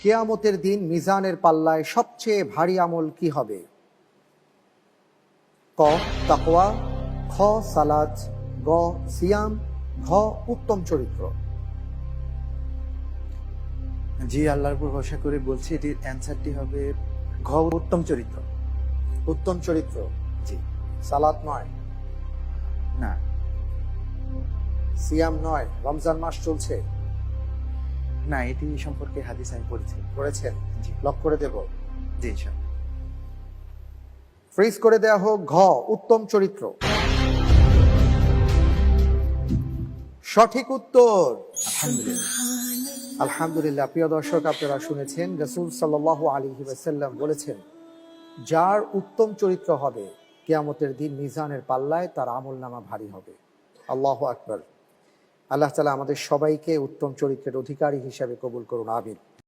কিয়ামতের দিন মিজানের পাল্লায় সবচেয়ে ভারী আমল কি হবে? ক তাকওয়া, খ সালাত, গ সিয়াম, ঘ উত্তম চরিত্র। জি, আল্লাহর উপর ভরসা করে বলছি এটির অ্যান্সারটি হবে ঘ, উত্তম চরিত্র। উত্তম চরিত্র। জি। সালাত নয়, না। সিয়াম নয়, রমজান মাস চলছে, না, এটি সম্পর্কে হাদিস আমি পড়েছি। করেছেন? জি। লক করে দেব, জি ইনশাআল্লাহ। ফ্রিজ করে দেয়া হোক। ঘ উত্তম চরিত্র সঠিক উত্তর। আলহামদুলিল্লাহ। আলহামদুলিল্লাহ। প্রিয় দর্শক, আপনারা শুনেছেন রাসূল সাল্লাল্লাহু আলাইহি ওয়াসাল্লাম বলেছেন, যার উত্তম চরিত্র হবে কিয়ামতের দিন মিজানের পাল্লায় তার আমলনামা ভারী হবে। আল্লাহু আকবার। আল্লাহ তাআলা আমাদের সবাইকে উত্তম চরিত্রের অধিকারী হিসাবে কবুল করুন, আমিন।